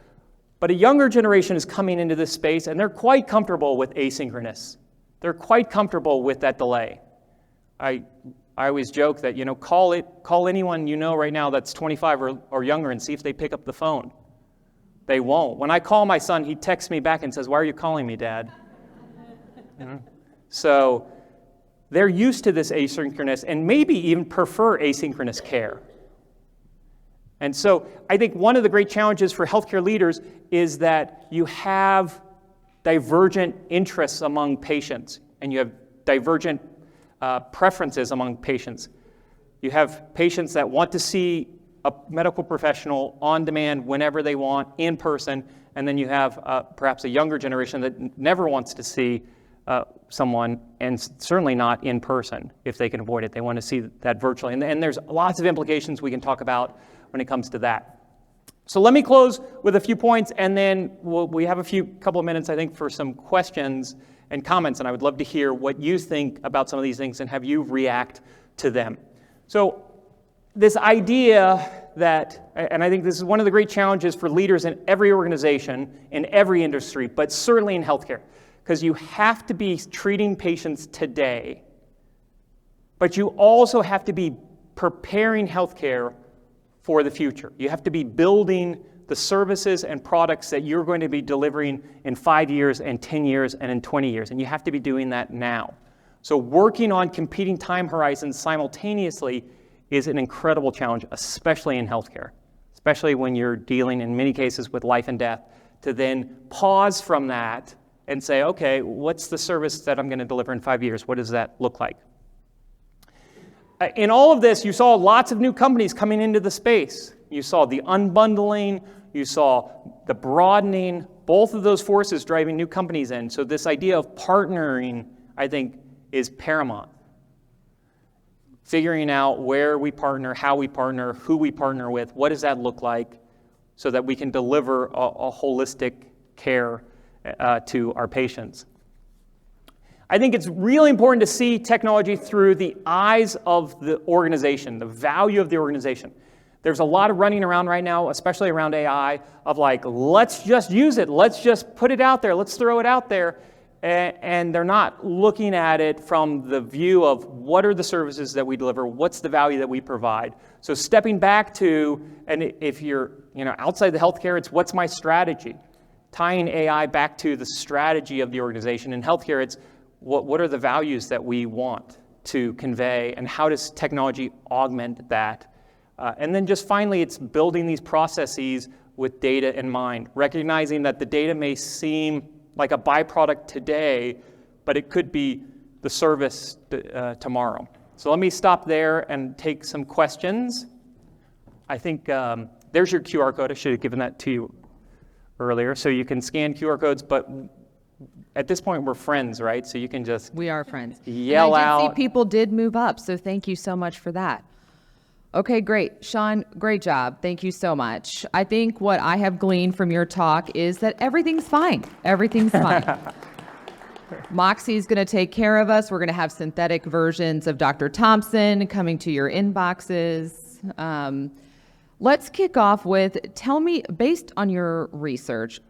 But a younger generation is coming into this space, and they're quite comfortable with asynchronous. They're quite comfortable with that delay. I always joke that, call anyone right now that's 25 or younger and see if they pick up the phone. They won't. When I call my son, he texts me back and says, "Why are you calling me, Dad?" So they're used to this asynchronous and maybe even prefer asynchronous care. And so I think one of the great challenges for healthcare leaders is that you have divergent interests among patients, and you have divergent preferences among patients. You have patients that want to see a medical professional on demand whenever they want, in person, and then you have perhaps a younger generation that never wants to see someone, and certainly not in person if they can avoid it. They want to see that virtually. And there's lots of implications we can talk about when it comes to that. So let me close with a few points, and then we have a couple of minutes, I think, for some questions and comments, and I would love to hear what you think about some of these things and have you react to them. So this idea that, and I think this is one of the great challenges for leaders in every organization, in every industry, but certainly in healthcare, because you have to be treating patients today, but you also have to be preparing healthcare for the future. You have to be building the services and products that you're going to be delivering in 5 years and 10 years and in 20 years, and you have to be doing that now. So working on competing time horizons simultaneously is an incredible challenge, especially in healthcare, especially when you're dealing in many cases with life and death, to then pause from that and say, okay, what's the service that I'm going to deliver in 5 years? What does that look like? In all of this, you saw lots of new companies coming into the space. You saw the unbundling, you saw the broadening, both of those forces driving new companies in. So this idea of partnering, I think, is paramount. Figuring out where we partner, how we partner, who we partner with, what does that look like, so that we can deliver a holistic care to our patients. I think it's really important to see technology through the eyes of the organization, the value of the organization. There's a lot of running around right now, especially around AI, of like, let's just use it, let's just put it out there, let's throw it out there, and they're not looking at it from the view of what are the services that we deliver, what's the value that we provide. So stepping back to, and if you're outside the healthcare, it's what's my strategy? Tying AI back to the strategy of the organization. In healthcare, it's what are the values that we want to convey, and how does technology augment that? And then just finally, it's building these processes with data in mind, recognizing that the data may seem like a byproduct today, but it could be the service tomorrow. So let me stop there and take some questions. I think there's your QR code. I should have given that to you earlier. So you can scan QR codes, but at this point, we're friends, right? So you can just We are friends. Yell and I out. did see people did move up, so thank you so much for that. Okay, great. Shawn, great job. Thank you so much. I think what I have gleaned from your talk is that everything's fine. Everything's fine. Moxie's going to take care of us. We're going to have synthetic versions of Dr. Thompson coming to your inboxes. Let's kick off with, tell me, based on your research,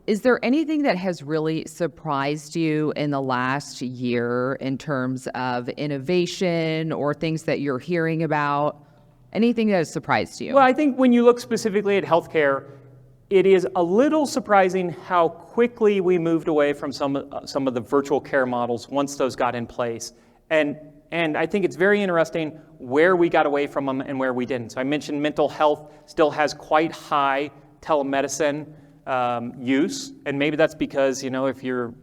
is there anything that has really surprised you in the last year in terms of innovation or things that you're hearing about? Anything that has surprised you? Well, I think when you look specifically at healthcare, it is a little surprising how quickly we moved away from some of the virtual care models once those got in place. And I think it's very interesting where we got away from them and where we didn't. So I mentioned mental health still has quite high telemedicine use, and maybe that's because, if you're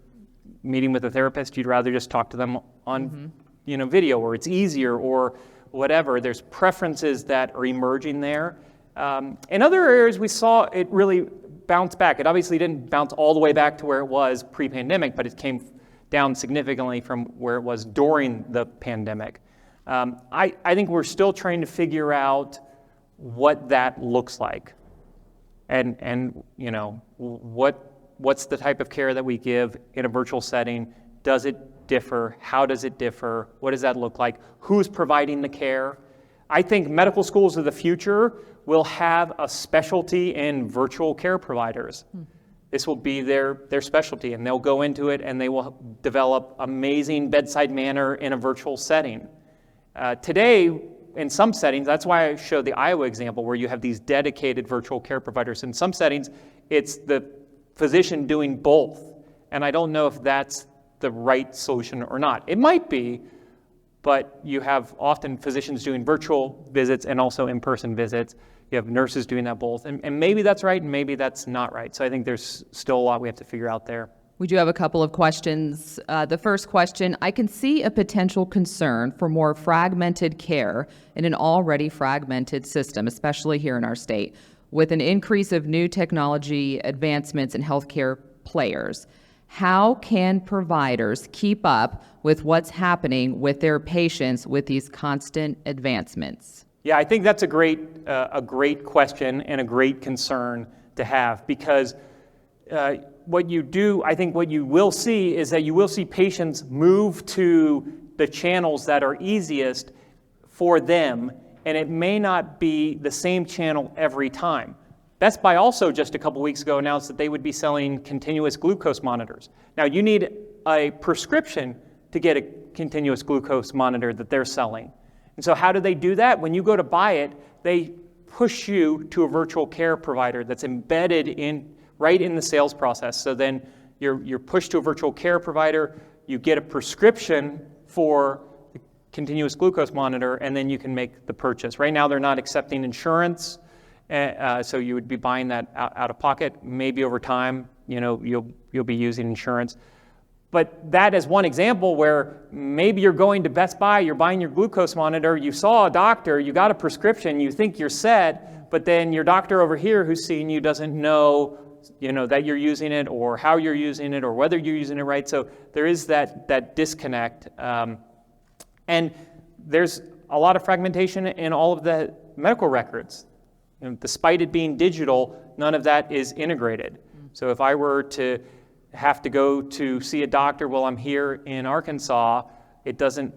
meeting with a therapist, you'd rather just talk to them on, video, or it's easier, or whatever. There's preferences that are emerging there. In other areas, we saw it really bounce back. It obviously didn't bounce all the way back to where it was pre-pandemic, but it came down significantly from where it was during the pandemic. I think we're still trying to figure out what that looks like, and what's the type of care that we give in a virtual setting? Does it differ? How does it differ? What does that look like? Who's providing the care? I think medical schools of the future will have a specialty in virtual care providers. This will be their specialty, and they'll go into it and they will develop amazing bedside manner in a virtual setting. Today, in some settings, that's why I showed the Iowa example where you have these dedicated virtual care providers. In some settings, it's the physician doing both. And I don't know if that's the right solution or not. It might be, but you have often physicians doing virtual visits and also in-person visits. You have nurses doing that both. And maybe that's right, and maybe that's not right. So I think there's still a lot we have to figure out there. We do have a couple of questions. The first question, I can see a potential concern for more fragmented care in an already fragmented system, especially here in our state, with an increase of new technology advancements in healthcare players. How can providers keep up with what's happening with their patients with these constant advancements? Yeah, I think that's a great question and a great concern to have, because what you will see is that you will see patients move to the channels that are easiest for them, and it may not be the same channel every time. Best Buy also just a couple weeks ago announced that they would be selling continuous glucose monitors. Now, you need a prescription to get a continuous glucose monitor that they're selling. And so how do they do that? When you go to buy it, they push you to a virtual care provider that's embedded right in the sales process. So then you're pushed to a virtual care provider, you get a prescription for the continuous glucose monitor, and then you can make the purchase. Right now, they're not accepting insurance. So you would be buying that out of pocket. Maybe over time, you'll be using insurance. But that is one example where maybe you're going to Best Buy, you're buying your glucose monitor, you saw a doctor, you got a prescription, you think you're set, but then your doctor over here who's seeing you doesn't know, that you're using it, or how you're using it, or whether you're using it right. So there is that disconnect. And there's a lot of fragmentation in all of the medical records. Despite it being digital, none of that is integrated. So if I were to have to go to see a doctor while I'm here in Arkansas, it doesn't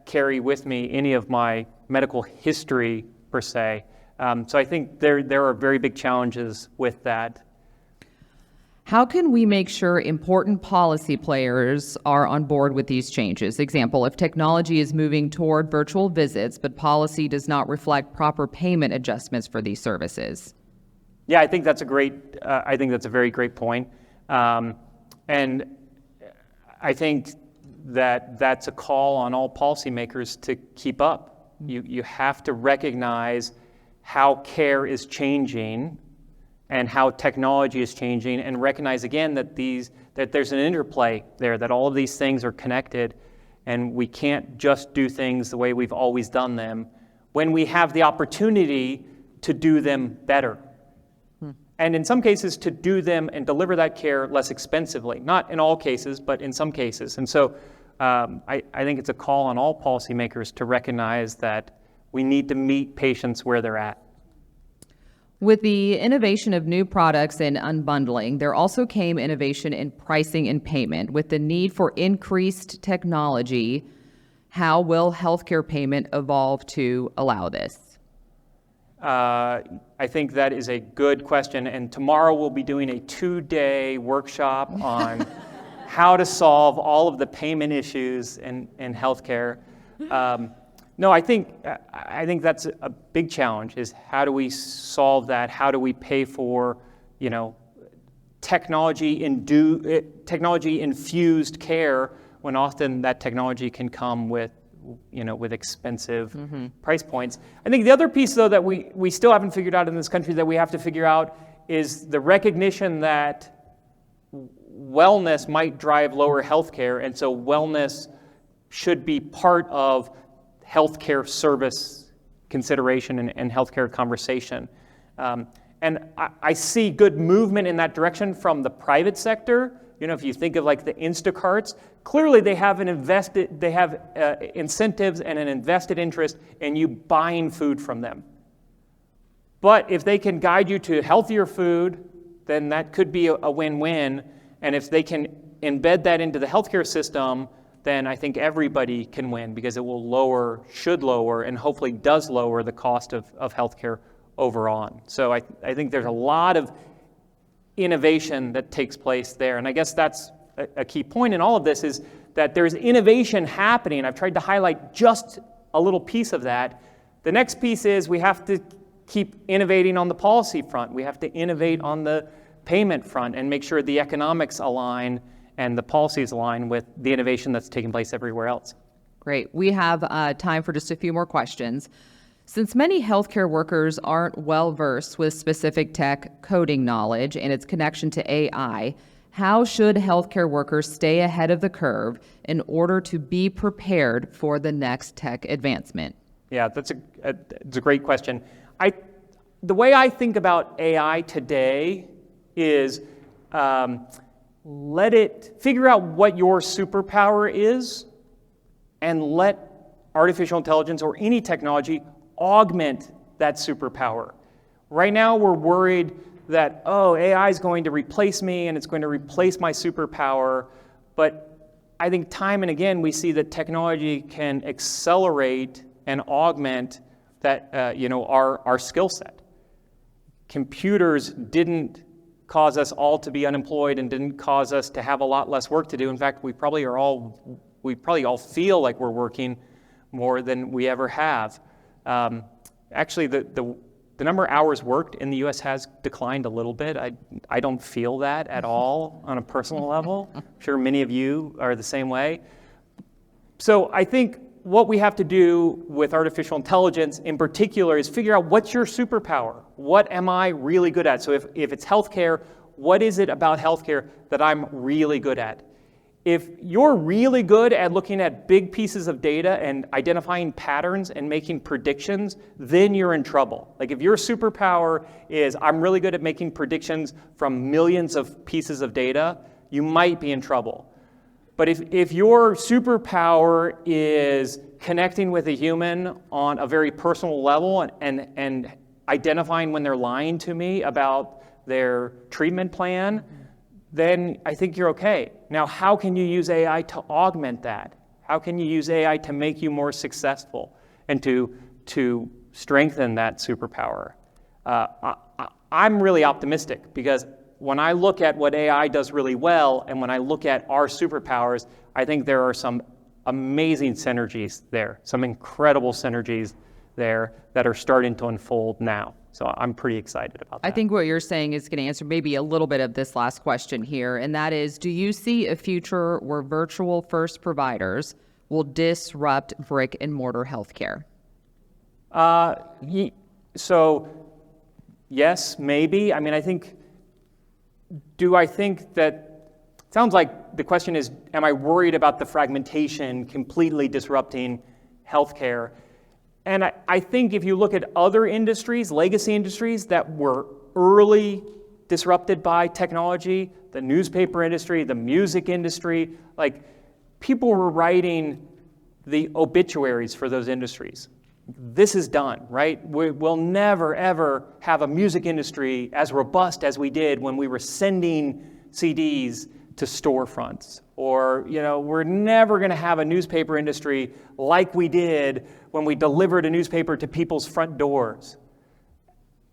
carry with me any of my medical history per se. So I think there are very big challenges with that. How can we make sure important policy players are on board with these changes? Example, if technology is moving toward virtual visits, but policy does not reflect proper payment adjustments for these services. Yeah, I think that's a very great point. And I think that's a call on all policymakers to keep up. You have to recognize how care is changing and how technology is changing, and recognize again that there's an interplay there, that all of these things are connected, and we can't just do things the way we've always done them when we have the opportunity to do them better. And in some cases, to do them and deliver that care less expensively. Not in all cases, but in some cases. And so I think it's a call on all policymakers to recognize that we need to meet patients where they're at. With the innovation of new products and unbundling, there also came innovation in pricing and payment. With the need for increased technology, how will healthcare payment evolve to allow this? I think that is a good question, and tomorrow we'll be doing a 2-day workshop on how to solve all of the payment issues in healthcare. No, I think that's a big challenge, is how do we solve that? How do we pay for, technology-infused care when often that technology can come with expensive price points. I think the other piece, though, that we still haven't figured out in this country that we have to figure out is the recognition that wellness might drive lower healthcare, and so wellness should be part of healthcare service consideration and healthcare conversation. And I see good movement in that direction from the private sector. You know, if you think of like the Instacarts, clearly they have incentives and an invested interest in you buying food from them. But if they can guide you to healthier food, then that could be a win-win. And if they can embed that into the healthcare system, then I think everybody can win, because it will should lower, and hopefully does lower the cost of healthcare overall. So I think there's a lot of innovation that takes place there. And I guess that's a key point in all of this, is that there's innovation happening. I've tried to highlight just a little piece of that. The next piece is we have to keep innovating on the policy front. We have to innovate on the payment front and make sure the economics align and the policies align with the innovation that's taking place everywhere else. Great. We have time for just a few more questions. Since many healthcare workers aren't well versed with specific tech coding knowledge and its connection to AI, how should healthcare workers stay ahead of the curve in order to be prepared for the next tech advancement? Yeah, it's a great question. The way I think about AI today is figure out what your superpower is, and let artificial intelligence or any technology augment that superpower. Right now we're worried that, AI is going to replace me and it's going to replace my superpower, but I think time and again we see that technology can accelerate and augment that, our skill set. Computers didn't cause us all to be unemployed and didn't cause us to have a lot less work to do. In fact, we probably all feel like we're working more than we ever have. Actually, the number of hours worked in the U.S. has declined a little bit. I don't feel that at all on a personal level. I'm sure many of you are the same way. So I think what we have to do with artificial intelligence in particular is figure out what's your superpower. What am I really good at? So if it's healthcare, what is it about healthcare that I'm really good at? If you're really good at looking at big pieces of data and identifying patterns and making predictions, then you're in trouble. Like if your superpower is I'm really good at making predictions from millions of pieces of data, you might be in trouble. But if your superpower is connecting with a human on a very personal level and identifying when they're lying to me about their treatment plan, then I think you're okay. Now, how can you use AI to augment that? How can you use AI to make you more successful and to strengthen that superpower? I'm really optimistic, because when I look at what AI does really well and when I look at our superpowers, I think there are some amazing synergies there, some incredible synergies there that are starting to unfold now. So I'm pretty excited about that. I think what you're saying is going to answer maybe a little bit of this last question here, and that is, do you see a future where virtual first providers will disrupt brick and mortar healthcare? So yes, maybe. I mean, I think that, sounds like the question is, am I worried about the fragmentation completely disrupting healthcare? And I think if you look at other industries, legacy industries that were early disrupted by technology, the newspaper industry, the music industry, like people were writing the obituaries for those industries. This is done, right? We'll never, ever have a music industry as robust as we did when we were sending CDs to storefronts. Or, we're never going to have a newspaper industry like we did when we delivered a newspaper to people's front doors.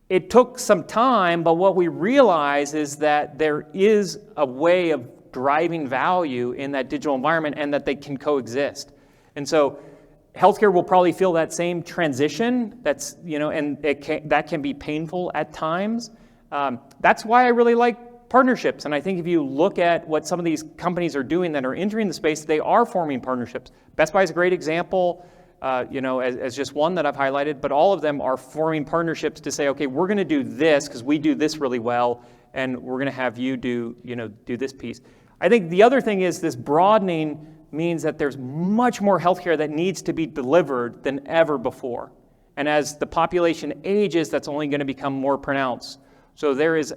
It took some time, but what we realize is that there is a way of driving value in that digital environment and that they can coexist. And so healthcare will probably feel that same transition. That's, and that can be painful at times. That's why I really like partnerships. And I think if you look at what some of these companies are doing that are entering the space, they are forming partnerships. Best Buy is a great example. as just one that I've highlighted, but all of them are forming partnerships to say, okay, we're going to do this because we do this really well, and we're going to have you do this piece. I think the other thing is this broadening means that there's much more healthcare that needs to be delivered than ever before. And as the population ages, that's only going to become more pronounced. So there is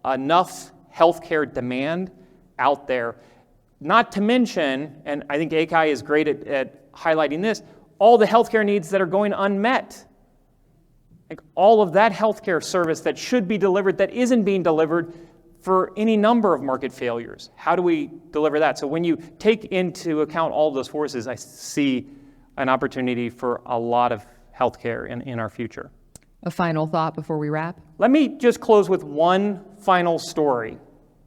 enough healthcare demand out there. Not to mention, and I think ACAI is great at highlighting this, all the healthcare needs that are going unmet. Like all of that healthcare service that should be delivered that isn't being delivered for any number of market failures. How do we deliver that? So when you take into account all those forces, I see an opportunity for a lot of healthcare in our future. A final thought before we wrap? Let me just close with one final story.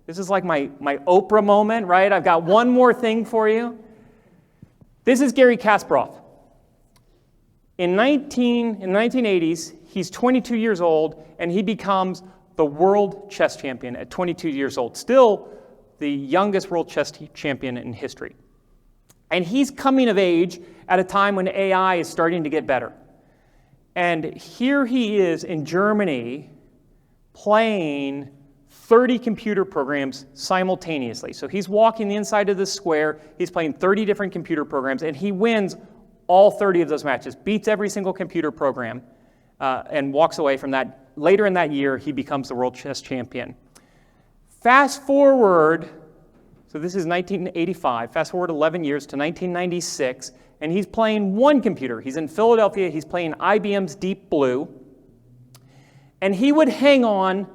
This is like my Oprah moment, right? I've got one more thing for you. This is Garry Kasparov. In the 1980s, he's 22 years old, and he becomes the world chess champion at 22 years old, still the youngest world chess champion in history. And he's coming of age at a time when AI is starting to get better. And here he is in Germany playing 30 computer programs simultaneously. So he's walking the inside of this square, he's playing 30 different computer programs, and he wins all 30 of those matches, beats every single computer program, and walks away from that. Later in that year, he becomes the world chess champion. Fast forward, so this is 1985, fast forward 11 years to 1996, and he's playing one computer. He's in Philadelphia, he's playing IBM's Deep Blue, and he would hang on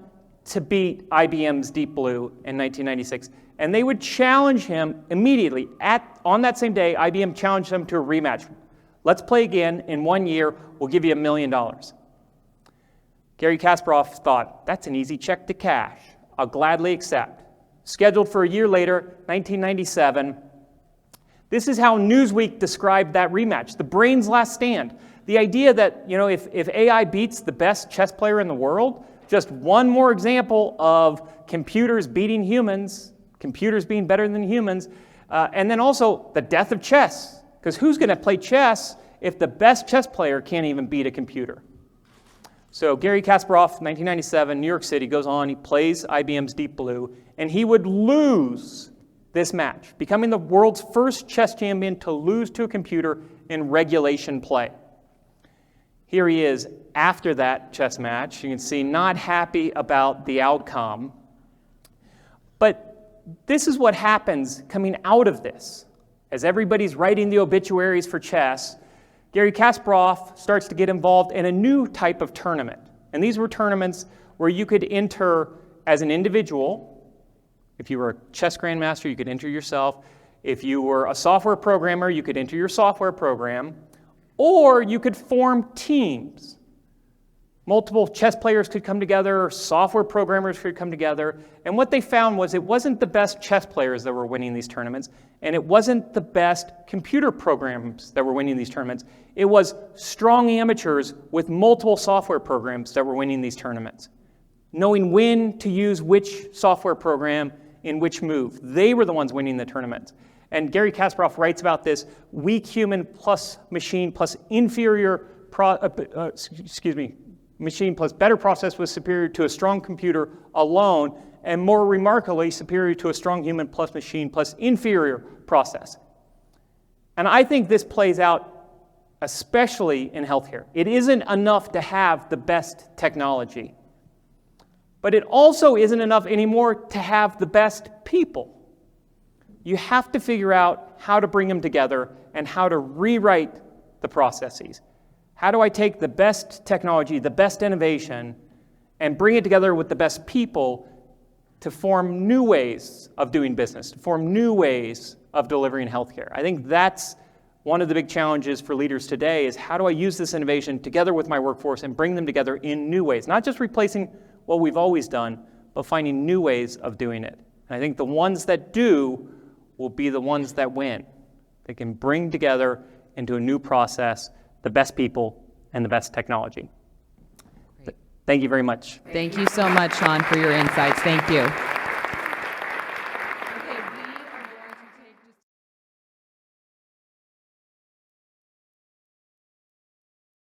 to beat IBM's Deep Blue in 1996. And they would challenge him immediately. On that same day, IBM challenged him to a rematch. Let's play again in 1 year, we'll give you $1 million. Garry Kasparov thought, that's an easy check to cash. I'll gladly accept. Scheduled for a year later, 1997. This is how Newsweek described that rematch, the brain's last stand. The idea that, if AI beats the best chess player in the world, just one more example of computers beating humans, computers being better than humans, and then also the death of chess. Because who's going to play chess if the best chess player can't even beat a computer? So Garry Kasparov, 1997, New York City, goes on, he plays IBM's Deep Blue, and he would lose this match, becoming the world's first chess champion to lose to a computer in regulation play. Here he is after that chess match. You can see not happy about the outcome. But this is what happens coming out of this. As everybody's writing the obituaries for chess, Garry Kasparov starts to get involved in a new type of tournament. And these were tournaments where you could enter as an individual. If you were a chess grandmaster, you could enter yourself. If you were a software programmer, you could enter your software program. Or you could form teams. Multiple chess players could come together, software programmers could come together, and what they found was it wasn't the best chess players that were winning these tournaments, and it wasn't the best computer programs that were winning these tournaments. It was strong amateurs with multiple software programs that were winning these tournaments, knowing when to use which software program in which move. They were the ones winning the tournaments. And Garry Kasparov writes about this: weak human plus machine plus machine plus better process was superior to a strong computer alone, and more remarkably, superior to a strong human plus machine plus inferior process. And I think this plays out especially in healthcare. It isn't enough to have the best technology, but it also isn't enough anymore to have the best people. You have to figure out how to bring them together and how to rewrite the processes. How do I take the best technology, the best innovation, and bring it together with the best people to form new ways of doing business, to form new ways of delivering healthcare? I think that's one of the big challenges for leaders today, is how do I use this innovation together with my workforce and bring them together in new ways? Not just replacing what we've always done, but finding new ways of doing it. And I think the ones that do will be the ones that win. They can bring together into a new process the best people and the best technology. Thank you very much. Thank you so much, Shawn, for your insights. Thank you.